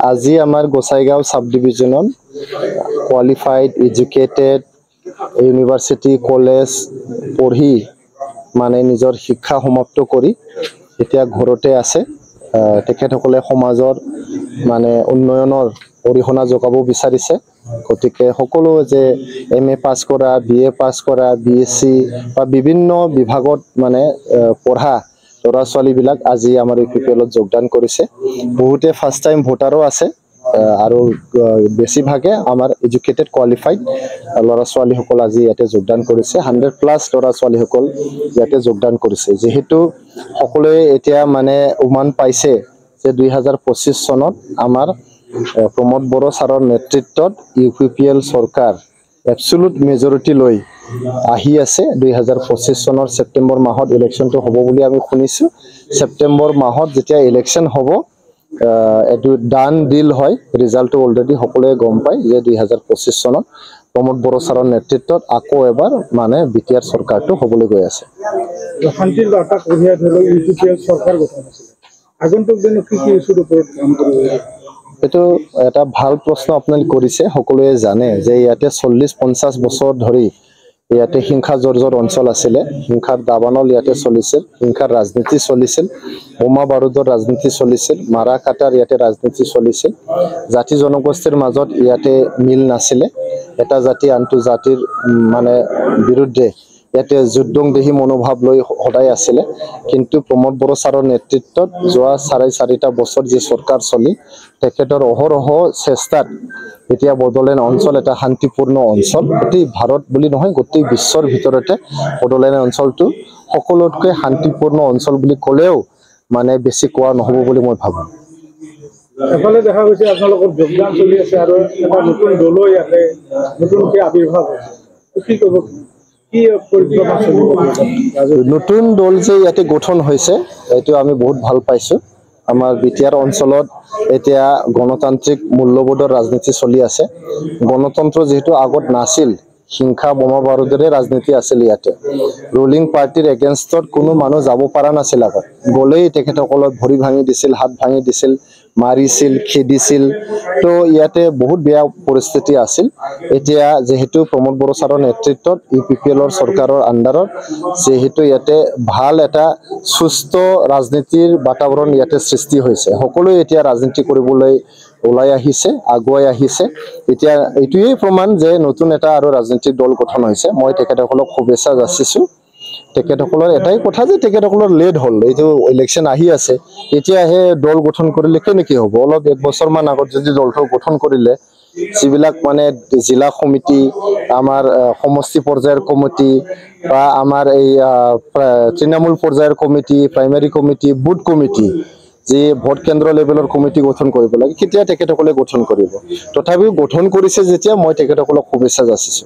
আজি আমাৰ গোসাইগাঁও সাব ডিভিজনত কোৱালিফাইড এডুকেটেড ইউনিভাৰ্চিটি কলেজ পঢ়ি মানে নিজৰ শিক্ষা সমাপ্ত কৰি এতিয়া ঘৰতে আছে তেখেতসকলে সমাজৰ মানে উন্নয়নৰ অৰিহণা যোগাব বিচাৰিছে গতিকে সকলো যে MA পাস কৰা BA পাস কৰা BSc বা বিভিন্ন বিভাগত মানে পঢ়া ল'ৰা ছোৱালীবিলাক আজি আমাৰ UPPLত যোগদান কৰিছে বহুতে ফাৰ্ষ্ট টাইম ভোটাৰো আছে আৰু বেছিভাগে আমাৰ এডুকেটেড কোৱালিফাইড ল'ৰা ছোৱালীসকল আজি ইয়াতে যোগদান কৰিছে 100+ ল'ৰা ছোৱালীসকল ইয়াতে যোগদান কৰিছে যেহেতু সকলোৱে এতিয়া মানে উমান পাইছে যে 2025 চনত আমাৰ প্ৰমোদ বড়ো ছাৰৰ নেতৃত্বত UPPL চৰকাৰ এবসলিউট মেজৰিটি লৈ আহি আছে 2025 চনৰ সেপ্টেম্বৰ মাহত ইলেকশনটো হ'ব বুলি আমি শুনিছো সেপ্টেম্বৰ মাহত যেতিয়া ইলেকশন হ'ব এটো ডান ডিল হয় ৰিজাল্টটো অলৰেডি সকলোৱে গম পায় যে 2025 চনত প্ৰমোদ বড়ো ছাৰৰ নেতৃত্বত আকৌ এবাৰ মানে বিটিআৰ চৰকাৰটো হ'বলৈ গৈ আছে শান্তিৰ বাৰ্তা কঢ়িয়াই ধৰি UPPL চৰকাৰ গঠন হৈছে আগন্তুক দিনত কি ইস্যুৰ ওপৰত কাম কৰিব এটো এটা ভাল প্ৰশ্ন আপোনালোকে কৰিছে সকলোৱে জানে যে ইয়াতে 40-50 বছৰ ধৰি ইয়াতে হিংসা জৰ্জৰ অঞ্চল আছিল হিংসাৰ দাবানল ইয়াতে চলিছিল হিংসাৰ ৰাজনীতি চলিছিল বোমা বাৰুদৰ ৰাজনীতি চলিছিল মাৰা কাটাৰ ইয়াতে ৰাজনীতি চলিছিল জাতি জনগোষ্ঠীৰ মাজত ইয়াতে মিল নাছিল এটা জাতি আনটো জাতিৰ মানে বিৰুদ্ধে ইয়াতে যুদ্ধংদেহী মনোভাৱ লৈ হদাই আছিল কিন্তু প্ৰমোদ বড়ো ছাৰৰ নেতৃত্বত যোৱা 4.5 বছৰ যে চৰকাৰ চলি তেখেতৰ অহৰহ চেষ্টাত এতিয়া বড়োলেণ্ড অঞ্চল এটা শান্তিপূৰ্ণ অঞ্চল গোটেই ভাৰত বুলি নহয় গোটেই বিশ্বৰ ভিতৰতে বড়োলেণ্ড অঞ্চলটো সকলোতকৈ শান্তিপূৰ্ণ অঞ্চল বুলি ক'লেও মানে বেছি কোৱা নহ'ব বুলি মই ভাবো এফালে দেখা গৈছে আপোনালোকৰ যোগদান চলি আছে আৰু এটা নতুন দলো ইয়াতে নতুনকৈ আবিৰ্ভাৱ হৈছে কি ক'ব নতুন দল যে ইয়াতে গঠন হৈছে এইটো আমি বহুত ভাল পাইছো আমাৰ বিটিআৰ অঞ্চলত এতিয়া গণতান্ত্ৰিক মূল্যবোধৰ ৰাজনীতি চলি আছে গণতন্ত্ৰ যেহেতু আগত নাছিল হিংসা বোমা বাৰুদৰে ৰাজনীতি আছিল ইয়াতে ৰুলিং পাৰ্টিৰ এগেইনষ্টত কোনো মানুহ যাব পৰা নাছিল আগত গলেই তেখেতসকলক ভৰি ভাঙি দিছিল হাত ভাঙি দিছিল মাৰিছিল খেদিছিল তো ইয়াতে বহুত বেয়া পৰিস্থিতি আছিল এতিয়া যেহেতু প্ৰমোদ বড়ো ছাৰৰ নেতৃত্বত UPPLৰ চৰকাৰৰ আন্ডাৰত যেহেতু ইয়াতে ভাল এটা সুস্থ ৰাজনীতিৰ বাতাবৰণ ইয়াতে সৃষ্টি হৈছে সকলোৱে এতিয়া ৰাজনীতি কৰিবলৈ ওলাই আহিছে আগুৱাই আহিছে এতিয়া এইটোৱেই প্ৰমাণ যে নতুন এটা আৰু ৰাজনৈতিক দল গঠন হৈছে মই তেখেতসকলক শুভেচ্ছা যাচিছো তেখেতসকলৰ এটাই কথা যে তেখেতসকলৰ লেট হ'ল এইটো ইলেকশন আহি আছে এতিয়াহে দল গঠন কৰিলে কেনেকৈ হ'ব অলপ এক বছৰমান আগত যদি দলটো গঠন কৰিলে যিবিলাক মানে জিলা সমিতি আমাৰ সমষ্টি পৰ্যায়ৰ কমিটি বা আমাৰ এই তৃণমূল পৰ্যায়ৰ committee primary committee booth committee যে ভোট কেন্দ্ৰ লেভেলৰ কমিটি গঠন কৰিব লাগে কেতিয়া তেখেতসকলে গঠন কৰিব তথাপিও গঠন কৰিছে যেতিয়া মই তেখেতসকলক শুভেচ্ছা যাচিছো